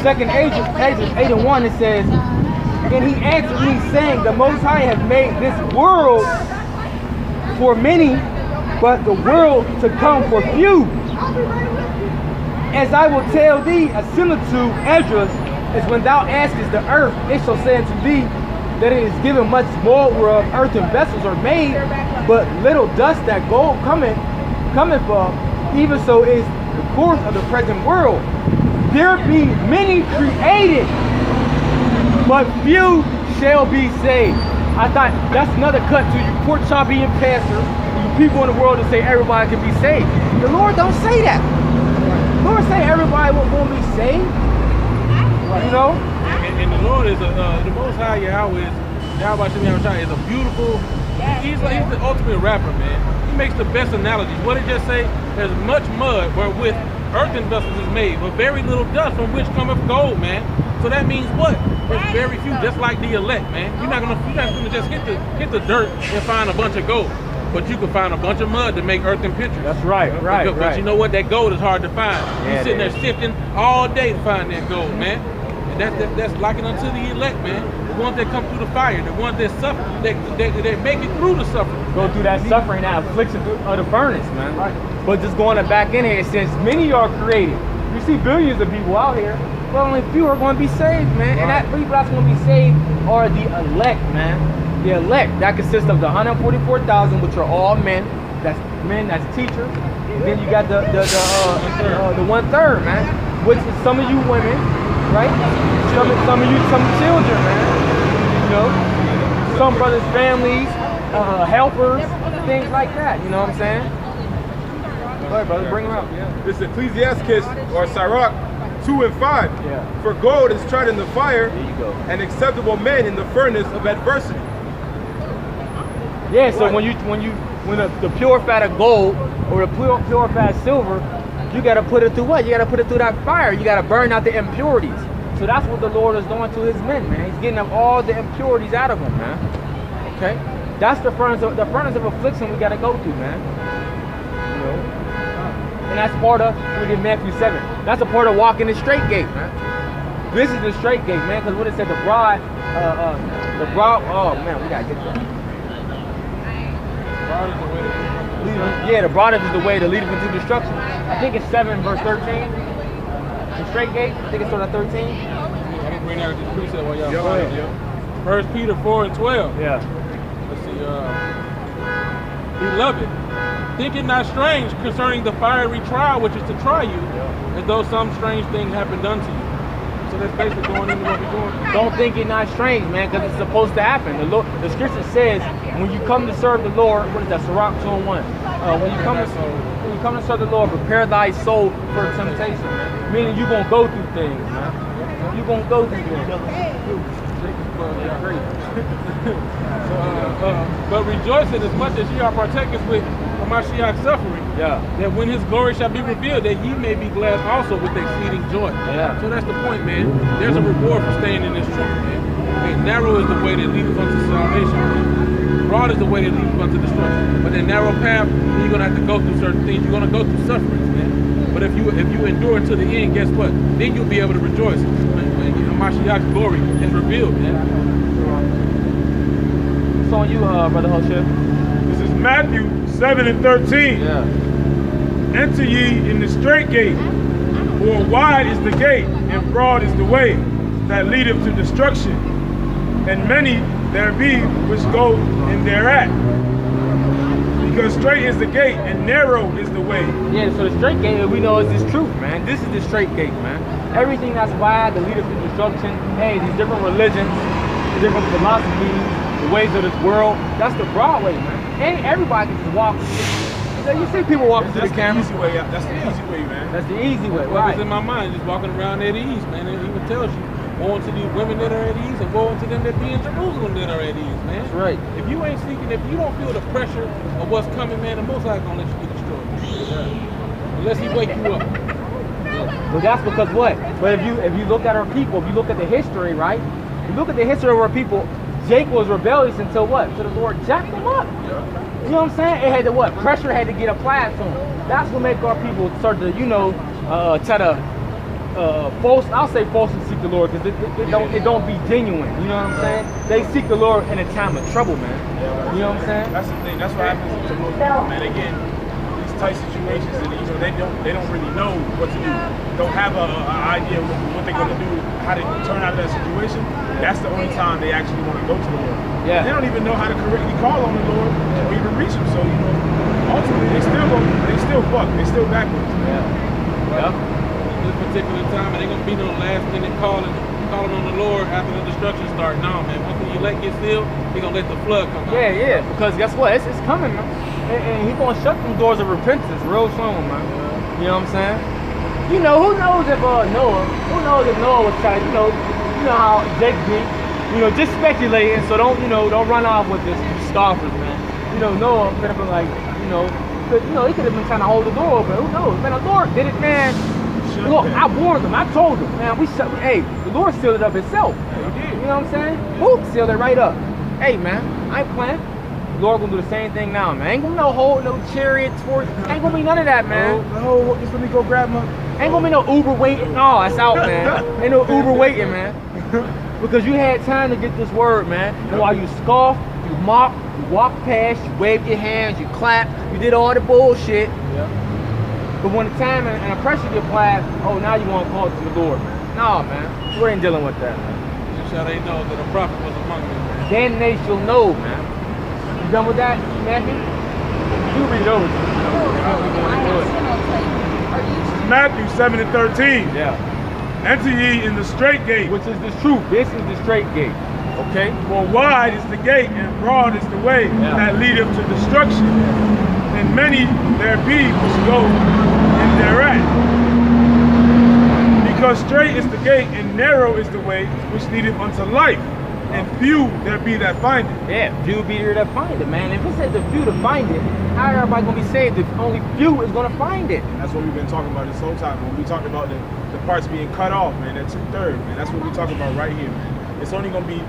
Second Ezra 8:1, it says, and he answered me, saying, the Most High have made this world for many, but the world to come for few. As I will tell thee, a similitude, Ezra, is when thou askest the earth, it shall say unto thee that it is given much more whereof earthen vessels are made, but little dust that gold cometh from, even so is the course of the present world. There be many created, but few shall be saved. I thought that's another cut to you pork choppy and pastors, you people in the world that say everybody can be saved. The Lord don't say that. The Lord say everybody won't be saved. You know? And the Lord is the Most High Yahweh is a beautiful. He's the ultimate rapper, man. He makes the best analogies. What did it just say? There's much mud wherewith earthen vessels is made, but very little dust from which cometh gold, man. So that means what? There's very few, just like the elect, man. You're not gonna just hit the dirt and find a bunch of gold. But you can find a bunch of mud to make earthen pictures. That's right, But you know what? That gold is hard to find. Yeah, You're sitting there sifting all day to find that gold, man. And that's likened unto the elect, man. The ones that come through the fire, the ones that suffer, that make it through the suffering. Go through that suffering, that affliction of the furnace, man. Right. But just going back in here, it says many are created. You see billions of people out here, but only few are going to be saved, man. Right. And that people that's going to be saved are the elect, man. The elect, that consists of the 144,000, which are all men. That's teachers. And then you got the 1/3, man, which is some of you women, right? Some of you, some children, man. You know, some brothers' families, helpers, things like that. You know what I'm saying? Go ahead, brother, bring them out. Yeah. This is Ecclesiastes or Sirach 2 and 5. Yeah. For gold is tried in the fire, There you go. and acceptable men in the furnace of adversity. Yeah, so when the pure fat of gold or the pure fat of silver, you gotta put it through what? You gotta put it through that fire. You gotta burn out the impurities. So that's what the Lord is doing to his men, man. He's getting them all the impurities out of them, man. Okay? That's the furnace of affliction we gotta go through, man. You know? And that's part of, look at Matthew 7. That's a part of walking the straight gate, man. This is the straight gate, man, because what it said, the bride, oh man, we gotta get that. Yeah, the broad is the way to lead them into destruction. I think it's 7 verse 13. The straight gate. I think it's sort of 13. I'm gonna bring out this precept while y'all Go find ahead. it. 1 Peter 4 and 12. Yeah. Let's see. Beloved, think it not strange concerning the fiery trial which is to try you, as though some strange thing happened unto you. So that's basically going into what we're doing. Don't think it not strange, man, because it's supposed to happen. The scripture says when you come to serve the Lord, what is that? Sirach 2 and 1. When you come to serve the Lord, prepare thy soul for temptation. Meaning you're gonna go through things, man. You're gonna go through things. But rejoicing as much as ye are partakers with Mashiach's suffering, that when his glory shall be revealed, that ye may be glad also with exceeding joy. So that's the point, man. There's a reward for staying in this truth, man. Okay, narrow is the way that leads unto salvation, man. Broad is the way that leads unto destruction. But that narrow path, you're gonna have to go through certain things. You're gonna go through sufferings, man. But if you endure until the end, guess what? Then you'll be able to rejoice when Mashiach's glory is revealed, man. It's on you, Brother Hoship. This is Matthew 7 and 13. Yeah. Enter ye in the straight gate, for wide is the gate, and broad is the way that leadeth to destruction, and many there be which go in thereat. Because straight is the gate, and narrow is the way. Yeah, so the straight gate, we know, is this truth, man. This is the straight gate, man. Everything that's wide, the leader to destruction, hey, these different religions, different philosophies, the ways of this world, that's the broad way, man. And everybody can just walk. You see people walking through the camera. Easy way, that's the easy way, man. That's the easy way, What's right? in my mind, just walking around at ease, man. And it even tells you, go into these women that are at ease, and go into them that be in Jerusalem that are at ease, man. That's right. If you ain't seeking, if you don't feel the pressure of what's coming, man, the Most High gonna let you get destroyed. Unless he wake you up. But that's because what? But if you look at our people, if you look at the history, right? You look at the history of our people, Jacob was rebellious until what? Until the Lord jacked him up. You know what I'm saying? It had to what? Pressure had to get applied to him. That's what make our people start to, try to false. I'll say falsely seek the Lord because it don't be genuine. You know what I'm saying? They seek the Lord in a time of trouble, man. You know what I'm saying? That's the thing. That's what happens to most people, man. Again, these tight situations, and they don't really know what to do. Don't have an idea what they're gonna do, how to turn out of that situation. That's the only time they actually want to go to the Lord. Yeah. They don't even know how to correctly call on the Lord or even reach Him. So ultimately they still fuck. They still backwards. Yeah. This particular time, it ain't gonna be no last minute calling on the Lord after the destruction start. No, man. Once when you let get sealed, He gonna let the flood come out. Yeah. Because guess what? It's coming, man. And He gonna shut them doors of repentance real soon, man. You know what I'm saying? Who knows if Noah was trying, you know how Jake be, just speculating, so don't run off with this, you scoffers, man. Noah could have been like, he could have been trying to hold the door open. Who knows? Man, the Lord did it, man. Look, I warned them, I told them, man, the Lord sealed it up Himself. You know what I'm saying? Whoop, sealed it right up. Hey, man, I ain't playing. The Lord gonna do the same thing now, man. Ain't gonna be no chariots for it. Ain't gonna be none of that, man. No, just let me go grab my... Ain't gonna be no Uber waiting. No, it's out, man. Ain't no Uber waiting, man. Because you had time to get this word, man. And while you scoff, you mock, you walk past, you wave your hands, you clap, you did all the bullshit. Yeah. But when the time and the pressure get applied, now you want to call it to the Lord, man. No, man. We ain't dealing with that, man. Just how they know that a prophet was among them, man. Then they shall know, man. You done with that, Matthew? You read it over to me. Matthew 7:13. Yeah. Enter ye in the straight gate. Which is the truth. This is the straight gate. Okay? For wide is the gate and broad is the way that leadeth to destruction. And many there be which go in thereat. Because straight is the gate and narrow is the way which leadeth unto life. And few there be that find it. Yeah, few be there that find it, man. If it says the few to find it, how everybody gonna be saved if only few is gonna find it? That's what we've been talking about this whole time. When we talked about the parts being cut off, man, that 2/3, man. That's what we're talking about right here, man. It's only gonna be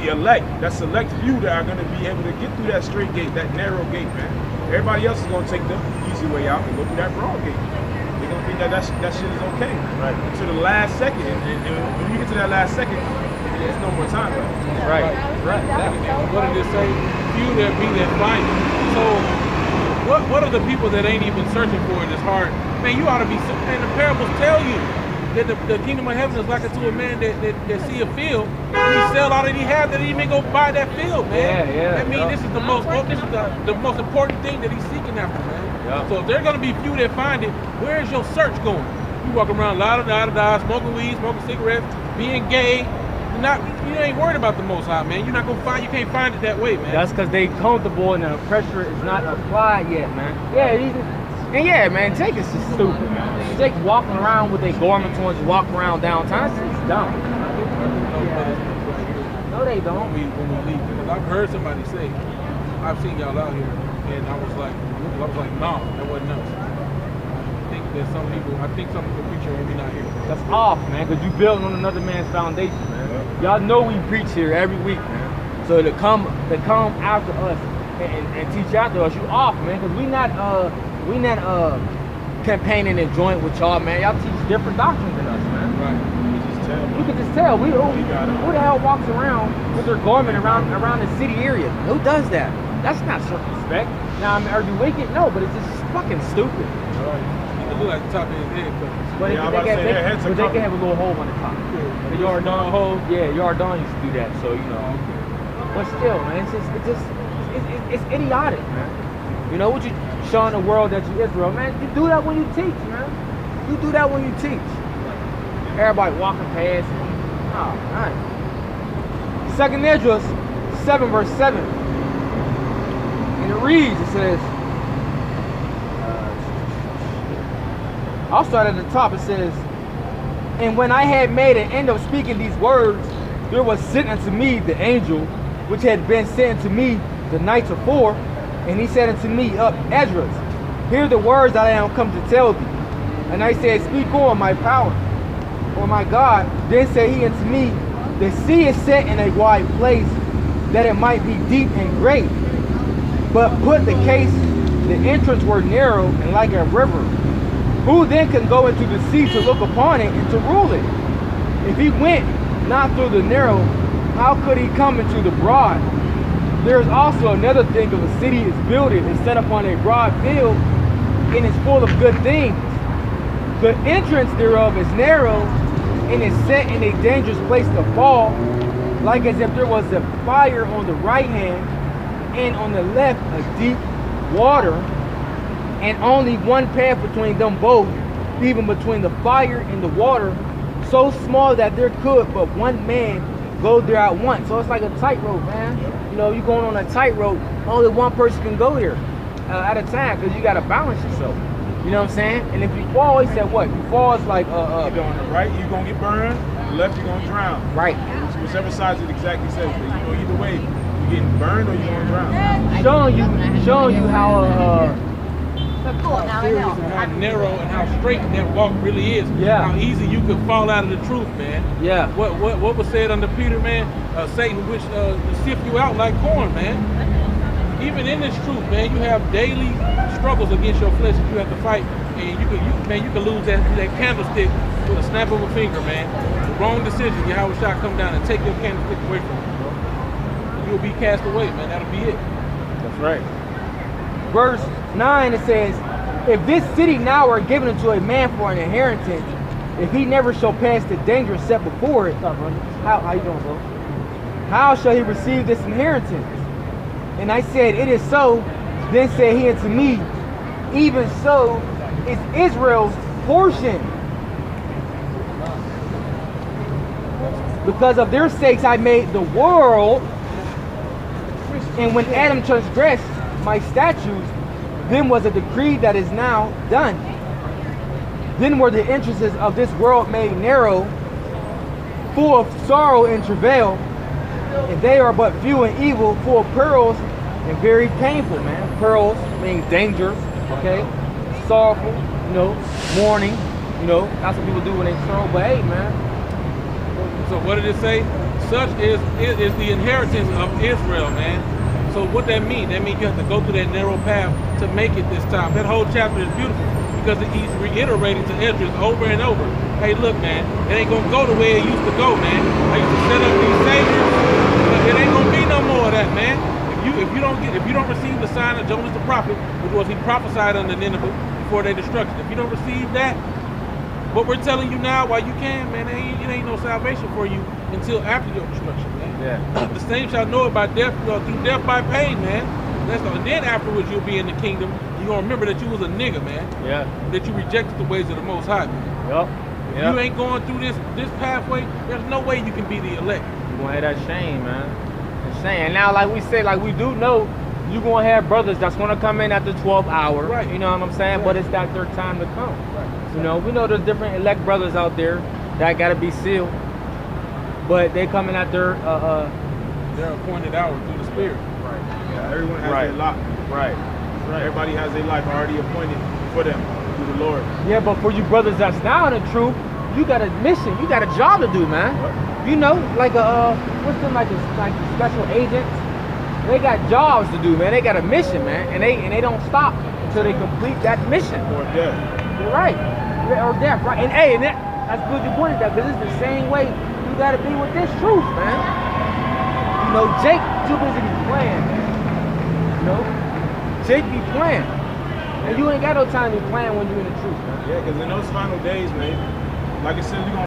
the elect, that select few that are gonna be able to get through that straight gate, that narrow gate, man. Everybody else is gonna take the easy way out and go through that broad gate. They're gonna think that shit is okay. Right. Until the last second. And when you get to that last second, there's no more time left. Right. What did it say? Few there be that find it. So what are the people that ain't even searching for it? It's hard. Man, you ought to be, and the parables tell you that the kingdom of heaven is like unto a man that see a field, and he sell all that he have, that he may go buy that field, man. That means this is the most important thing that he's seeking after, man. Yeah. So if they're gonna be few that find it, where is your search going? You walk around la-da-da-da-da, smoking weed, smoking cigarettes, being gay. You ain't worried about the Most High, man. You can't find it that way, man. That's because they comfortable and the pressure is not applied yet, man. Yeah, man, Jake is just stupid, man. Jake's walking around with their garments on, just walking around downtown. It's dumb. No, they don't. When we leave, because I've heard somebody say, I've seen y'all out here, and I was like, no, that wasn't us. I think some people preach here when we're not here. That's off, man, because you building on another man's foundation, man. Y'all know we preach here every week, man. So to come after us and teach after us, you off, man, because we not campaigning and joint with y'all, man. Y'all teach different doctrines than us, man. Right. You can just tell. Who the hell walks around with their garment around the city area? Who does that? That's not circumspect. Now, I mean, are you wicked? No, but it's just fucking stupid. Right. Look like the top of his head, but they can have a little hole on the top. The Yardon hole, Yardon used to do that. So but still, man, it's idiotic, man. You know what you showing the world that you Israel, man? You do that when you teach, man. You do that when you teach. Everybody walking past. Oh, man. 2nd Esdras 7 verse 7, and it reads. It says. I'll start at the top. It says, and when I had made an end of speaking these words, there was sent unto me the angel, which had been sent unto me the night before, and he said unto me, Up, Esdras, hear the words that I am come to tell thee. And I said, Speak on, my power, or my God. Then said he unto me, The sea is set in a wide place, that it might be deep and great. But put the case, the entrance were narrow and like a river, Who then can go into the sea to look upon it and to rule it? If he went not through the narrow, how could he come into the broad? There is also another thing: of a city is builded and set upon a broad field, and is full of good things. The entrance thereof is narrow, and is set in a dangerous place to fall, like as if there was a fire on the right hand, and on the left a deep water, and only one path between them both, even between the fire and the water, so small that there could but one man go there at once. So it's like a tightrope, man. You know, you're going on a tightrope, only one person can go there at a time, because you got to balance yourself. You know what I'm saying? And if you fall, he said what? You fall, it's like either on the right, you're going to get burned, on the left, you're going to drown. Right. Whichever side it exactly says. But, you know, either way, you're getting burned or you're going to drown. Showing you how how narrow and how straight that walk really is. Yeah. How easy you could fall out of the truth, man. Yeah. What was said under Peter, man? Satan wish to sift you out like corn, man. Even in this truth, man, you have daily struggles against your flesh that you have to fight, and you can lose that candlestick with a snap of a finger, man. The wrong decision, Yahweh shall come down and take your candlestick away from you, bro. You'll be cast away, man. That'll be it. That's right. Verse 9, it says, if this city now are given unto a man for an inheritance, if he never shall pass the danger set before it, how you doing, bro? How shall he receive this inheritance? And I said, it is so. Then said he unto me, even so is Israel's portion. Because of their sakes I made the world, and when Adam transgressed my statutes, then was a decree that is now done. Then were the entrances of this world made narrow, full of sorrow and travail, and they are but few and evil, full of perils and very painful, man. Perils mean danger, okay? Sorrowful, you know, mourning, you know, that's what people do when they sorrow. But hey, man. So what did it say? Such is the inheritance of Israel, man. So what that means? That means you have to go through that narrow path to make it this time. That whole chapter is beautiful because he's reiterating to Ezra over and over. Hey, look, man, it ain't gonna go the way it used to go, man. I used to set up these saviors, but it ain't gonna be no more of that, man. If you don't receive the sign of Jonas the prophet, which was he prophesied unto Nineveh before their destruction. If you don't receive that, what we're telling you now, while you can, man, it ain't no salvation for you until after your destruction, man. Yeah. The same shall know it by death, through death by pain, man. And then afterwards you'll be in the kingdom. You're gonna remember that you was a nigga, man. Yeah. That you rejected the ways of the Most High, man. Yep. If you ain't going through this pathway, there's no way you can be the elect. You're gonna have that shame, man. That shame. And now, like we say, like we do know, you're gonna have brothers that's gonna come in at the 12th hour. Right. You know what I'm saying? Right. But it's that their time to come. Right. You know, we know there's different elect brothers out there that gotta be sealed, but they coming at their they're appointed hour through the Spirit. Right. Yeah, everyone has Right. their lot. right. Everybody has their life already appointed for them through the Lord. Yeah, but for you brothers that's now in the truth, you got a mission, you got a job to do, man. What? You know, like what's them like the special agents? They got jobs to do, man. They got a mission, man, and they don't stop until they complete that mission. Or death. You're right, or death, right? And hey, that's good you pointed that, because it's the same way you got to be with this truth, man. You know, Jake too busy be playing, man. You know, Jake be playing, and you ain't got no time to be playing when you in the truth, man. Yeah, because in those final days, man, like I said, we're going to